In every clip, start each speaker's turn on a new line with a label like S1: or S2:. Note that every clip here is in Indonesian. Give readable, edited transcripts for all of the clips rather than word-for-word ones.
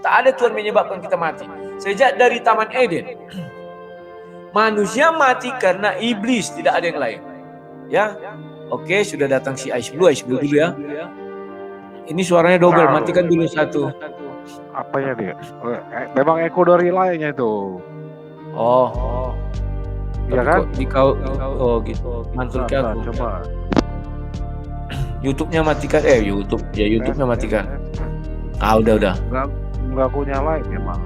S1: Tak ada Tuhan menyebabkan kita mati. Sejak dari Taman Eden, manusia mati karena iblis, tidak ada yang lain. Ya, oke, sudah datang si Ais Blue dulu ya. Ini suaranya double, matikan dulu satu.
S2: Apanya dia? Memang Eko dari lainnya itu.
S1: Oh.
S2: Iya kan?
S1: Oh gitu. Mantul ke aku.
S2: Coba.
S1: YouTube-nya matikan. YouTube-nya matikan. Udah.
S2: Enggak aku nyalain emang.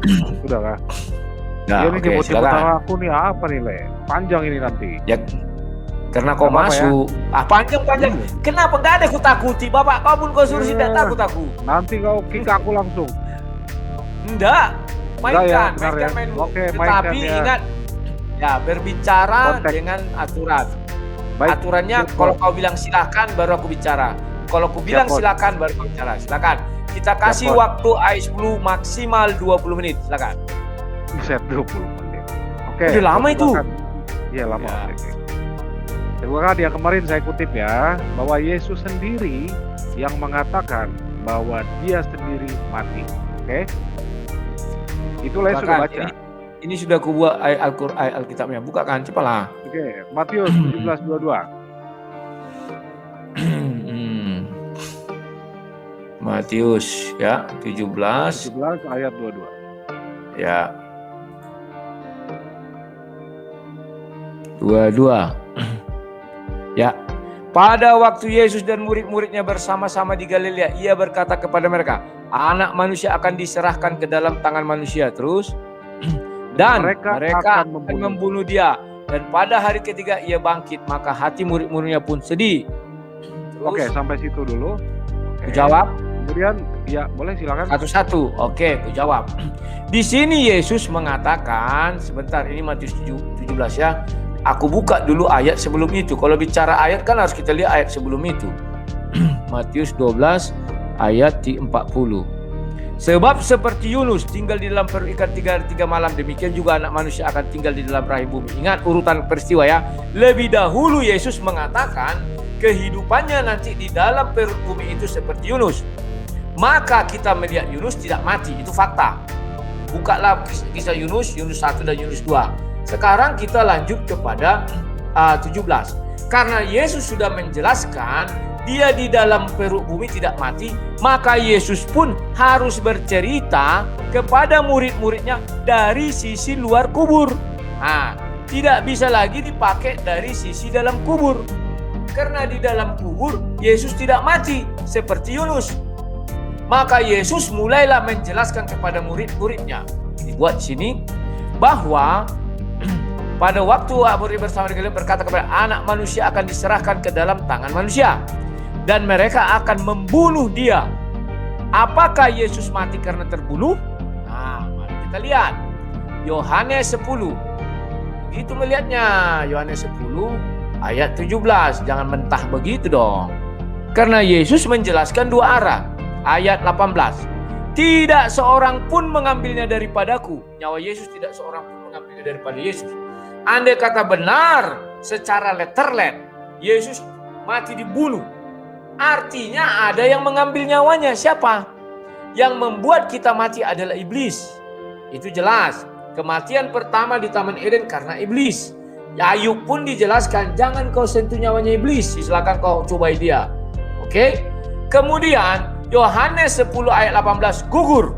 S2: Udah kan?
S1: Nah,
S2: ini silakan. Aku nih apa nih, Le? Panjang ini nanti.
S1: Ya, karena kau masuk. Ya? Panjang. Kenapa enggak ada aku takuti? Bapak kau pun kau suruh tidak takut aku.
S2: Nanti kau kick aku langsung.
S1: Enggak. Mainkan.
S2: Oke,
S1: tetapi ingat, ya berbicara dengan aturan. Baik. Aturannya kalau kau bilang silakan baru aku bicara. Kalau aku bilang silakan baru aku bicara. Silakan. Kita kasih waktu Ais Blue maksimal 20 menit. Silakan.
S2: Bisa 20 menit. Oke.
S1: Udah lama itu.
S2: Iya, lama. Coba kan yang kemarin saya kutip ya, bahwa Yesus sendiri yang mengatakan bahwa dia sendiri mati. Oke? Itulah yang sudah baca.
S1: Ini sudah aku buat Alkitabnya. Bukakan, cepalah.
S2: Oke, Matius 17:22.
S1: Matius ya, 17
S2: ayat 22.
S1: Ya. 22. Ya. Pada waktu Yesus dan murid-muridnya bersama-sama di Galilea, ia berkata kepada mereka, Anak Manusia akan diserahkan ke dalam tangan manusia. Terus, dan mereka akan membunuh dia. Dan pada hari ketiga ia bangkit. Maka hati murid-muridnya pun sedih. Terus,
S2: oke, sampai situ dulu.
S1: Aku jawab.
S2: Kemudian, ya boleh silakan.
S1: Satu-satu. Oke, aku jawab. Di sini Yesus mengatakan, sebentar, ini Matius 17 ya. Aku buka dulu ayat sebelum itu. Kalau bicara ayat kan harus kita lihat ayat sebelum itu. Matius 12 ayat 40. Sebab seperti Yunus tinggal di dalam perut ikan 3 malam, demikian juga Anak Manusia akan tinggal di dalam rahim bumi. Ingat urutan peristiwa ya. Lebih dahulu Yesus mengatakan kehidupannya nanti di dalam perut bumi itu seperti Yunus. Maka kita melihat Yunus tidak mati, itu fakta. Bukalah kisah Yunus 1 dan Yunus 2. Sekarang kita lanjut kepada 17. Karena Yesus sudah menjelaskan dia di dalam perut bumi tidak mati, maka Yesus pun harus bercerita kepada murid-muridnya dari sisi luar kubur. Tidak bisa lagi dipakai dari sisi dalam kubur. Karena di dalam kubur Yesus tidak mati seperti Yunus. Maka Yesus mulailah menjelaskan kepada murid-muridnya. Dibuat di sini bahwa pada waktu murid bersama dengan berkata kepada Anak Manusia akan diserahkan ke dalam tangan manusia dan mereka akan membunuh dia. Apakah Yesus mati karena terbunuh? Mari kita lihat Yohanes 10. Begitu melihatnya, Yohanes 10 ayat 17. Jangan mentah begitu dong. Karena Yesus menjelaskan dua arah. Ayat 18. Tidak seorang pun mengambilnya daripadaku. Nyawa Yesus tidak seorang pun mengambilnya daripada Yesus. Andai kata benar secara letterlet Yesus mati dibunuh, artinya ada yang mengambil nyawanya. Siapa? Yang membuat kita mati adalah iblis. Itu jelas. Kematian pertama di Taman Eden karena iblis. Ayub pun dijelaskan, jangan kau sentuh nyawanya iblis, silakan kau cobai dia. Oke? Kemudian Yohanes 10 ayat 18 gugur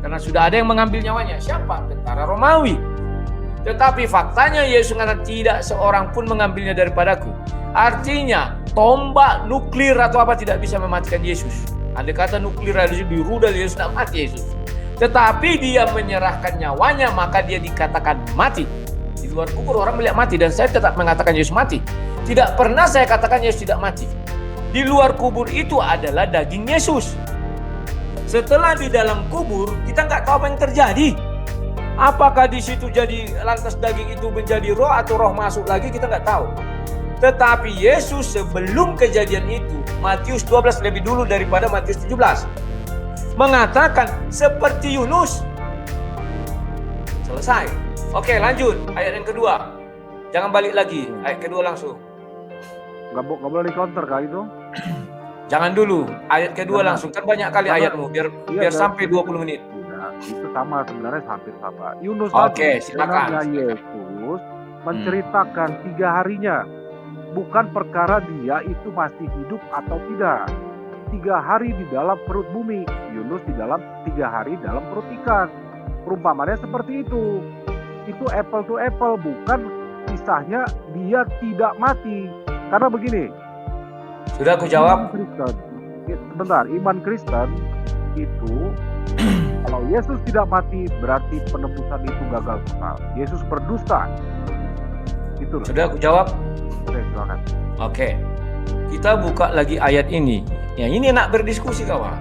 S1: karena sudah ada yang mengambil nyawanya. Siapa? Tentara Romawi. Tetapi faktanya Yesus mengatakan tidak seorang pun mengambilnya daripadaku. Artinya tombak nuklir atau apa tidak bisa mematikan Yesus. Andai kata nuklir di rudal Yesus tidak mati Yesus. Tetapi dia menyerahkan nyawanya, maka dia dikatakan mati. Di luar kubur orang melihat mati, dan saya tetap mengatakan Yesus mati. Tidak pernah saya katakan Yesus tidak mati. Di luar kubur itu adalah daging Yesus. Setelah di dalam kubur kita nggak tahu apa yang terjadi. Apakah di situ jadi lantas daging itu menjadi roh atau roh masuk lagi, kita nggak tahu. Tetapi Yesus sebelum kejadian itu, Matius 12 lebih dulu daripada Matius 17, mengatakan seperti Yunus. Selesai. Oke, lanjut ayat yang kedua. Jangan balik lagi, ayat kedua langsung.
S2: Nggak boleh di counter kali itu.
S1: Jangan dulu, ayat kedua langsung. Kan banyak kali ayatmu, biar sampai 20 menit.
S2: itu sama, sebenarnya hampir sama. Yunus
S1: Oke,
S2: tadi,
S1: silakan.
S2: sebenarnya Yesus menceritakan 3 harinya, bukan perkara dia itu masih hidup atau tidak. 3 hari di dalam perut bumi, Yunus di dalam 3 hari dalam perut ikan. Perumpamannya seperti itu. Itu apple to apple, bukan kisahnya dia tidak mati. Karena begini,
S1: Sudah aku jawab.
S2: iman Kristen, sebentar, iman Kristen itu kalau Yesus tidak mati berarti penebusan itu gagal total. Yesus berdusta. Itu loh.
S1: Sudah aku jawab.
S2: Oke, silakan.
S1: Oke. Kita buka lagi ayat ini. Ya, ini nak berdiskusi kawan.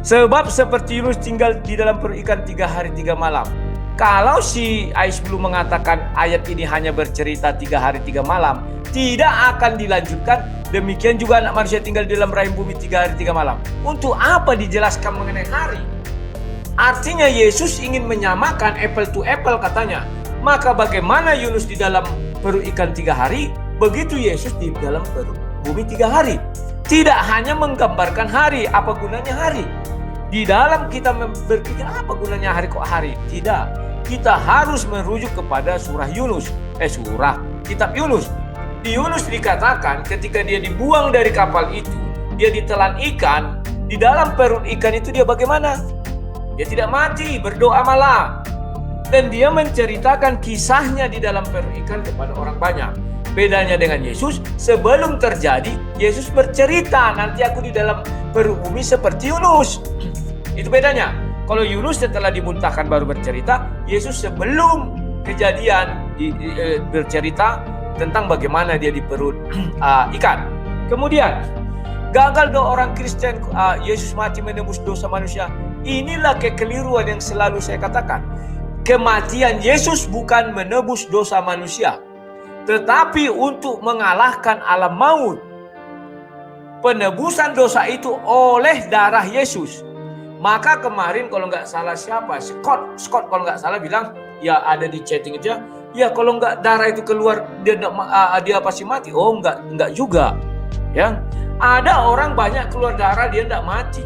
S1: Sebab seperti Yunus tinggal di dalam perut ikan 3 hari 3 malam. Kalau si Ais belum mengatakan ayat ini hanya bercerita 3 hari 3 malam, tidak akan dilanjutkan. Demikian juga anak manusia tinggal di dalam rahim bumi 3 hari 3 malam. Untuk apa dijelaskan mengenai hari? Artinya Yesus ingin menyamakan apple to apple katanya. Maka bagaimana Yunus di dalam perut ikan 3 hari, begitu Yesus di dalam perut bumi 3 hari. Tidak hanya menggambarkan hari, apa gunanya hari? Di dalam kita berpikir apa gunanya hari kok hari? Tidak. Kita harus merujuk kepada surah Yunus. Kitab Yunus. Di Yunus dikatakan ketika dia dibuang dari kapal itu, dia ditelan ikan, di dalam perut ikan itu dia bagaimana? Dia tidak mati, berdoa malah. Dan dia menceritakan kisahnya di dalam perut ikan kepada orang banyak. Bedanya dengan Yesus, sebelum terjadi, Yesus bercerita, nanti aku di dalam perut bumi seperti Yunus. Itu bedanya. Kalau Yunus setelah dimuntahkan baru bercerita, Yesus sebelum kejadian bercerita tentang bagaimana dia di perut ikan. Kemudian, gagal doa orang Kristen, Yesus mati menebus dosa manusia. Inilah kekeliruan yang selalu saya katakan. Kematian Yesus bukan menebus dosa manusia, tetapi untuk mengalahkan alam maut. Penebusan dosa itu oleh darah Yesus. Maka kemarin kalau nggak salah siapa, Scott kalau nggak salah bilang, ya ada di chatting aja, ya kalau nggak darah itu keluar dia pasti mati. Oh nggak juga, ya. Ada orang banyak keluar darah dia nggak mati,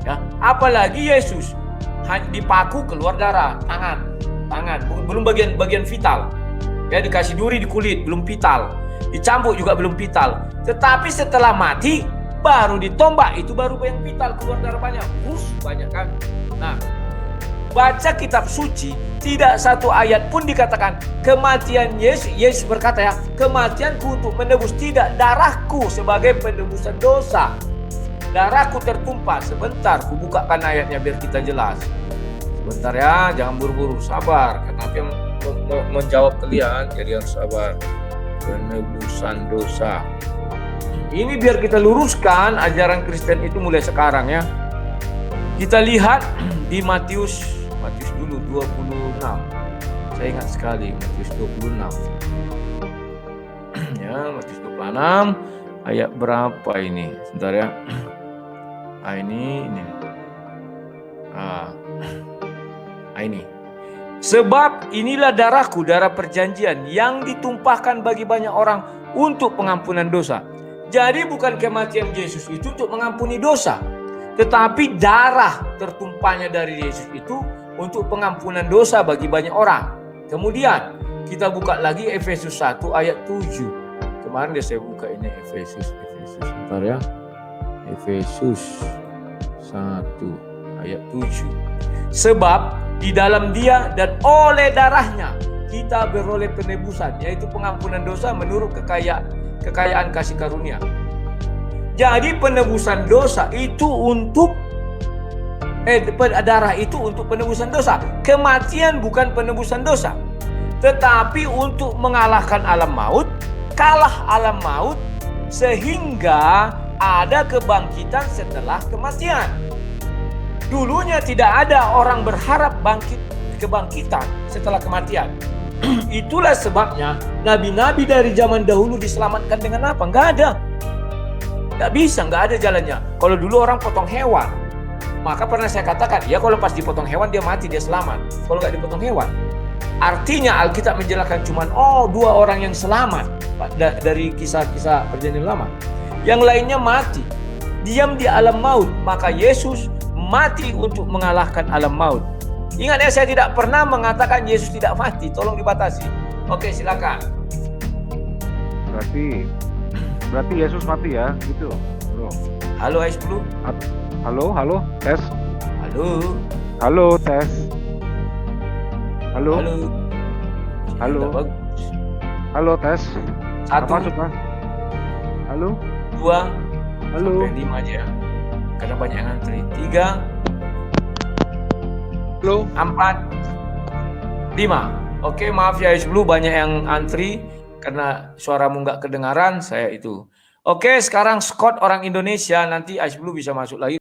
S1: ya. Apalagi Yesus dipaku keluar darah, tangan, belum bagian vital. Ya, dikasih duri di kulit, belum vital. Dicambuk juga belum vital. Tetapi setelah mati, baru ditombak, itu baru yang vital, keluar darah banyak. Banyak kan? Nah, baca kitab suci, tidak satu ayat pun dikatakan kematian Yesus. Yesus berkata ya, kematianku untuk menebus, tidak, darahku sebagai penebusan dosa. Darahku tertumpah. Sebentar, ku bukakan ayatnya biar kita jelas. Sebentar ya, jangan buru-buru, sabar. Karena aku yang menjawab kalian, jadi harus sabar. Penebusan dosa. Ini biar kita luruskan ajaran Kristen itu mulai sekarang ya. Kita lihat di Matius dulu 26. Saya ingat sekali Matius 26. Ya, Matius 26 ayat berapa ini? Sebentar ya. Ini. Ini. Sebab inilah darahku, darah perjanjian yang ditumpahkan bagi banyak orang untuk pengampunan dosa. Jadi bukan kematian Yesus itu untuk mengampuni dosa, tetapi darah tertumpahnya dari Yesus itu untuk pengampunan dosa bagi banyak orang. Kemudian kita buka lagi Efesus 1 ayat 7. Kemarin saya buka ini Efesus sebentar ya. Efesus 1 ayat 7. Sebab di dalam Dia dan oleh darahnya kita beroleh penebusan, yaitu pengampunan dosa menurut kekayaan kasih karunia. Jadi penebusan dosa itu untuk darah itu untuk penebusan dosa. Kematian bukan penebusan dosa, tetapi untuk mengalahkan alam maut, kalah alam maut, sehingga ada kebangkitan setelah kematian. Dulunya tidak ada orang berharap kebangkitan setelah kematian. Itulah sebabnya nabi-nabi dari zaman dahulu diselamatkan dengan apa? Nggak ada. Nggak bisa, nggak ada jalannya. Kalau dulu orang potong hewan, maka pernah saya katakan, ya kalau pas dipotong hewan dia mati, dia selamat. Kalau nggak dipotong hewan. Artinya Alkitab menjelaskan cuma 2 orang yang selamat dari kisah-kisah perjanjian lama. Yang lainnya mati, diam di alam maut. Maka Yesus mati untuk mengalahkan alam maut. Ingat ya, saya tidak pernah mengatakan Yesus tidak mati. Tolong dibatasi. Oke, silakan.
S2: Berarti Yesus mati ya, gitu, bro.
S1: Halo S10.
S2: Halo, tes.
S1: Halo.
S2: Tes. Halo.
S1: Sudah bagus.
S2: Halo, tes.
S1: 1,
S2: Masuk, Mas. Halo.
S1: 2,
S2: Halo.
S1: sampai 5 aja. Karena banyak yang antri. 3,
S2: Halo.
S1: 4, 5. Oke, maaf ya S10, banyak yang antri karena suaramu nggak kedengaran, saya itu. Oke, sekarang Scott orang Indonesia, nanti S10 bisa masuk lagi.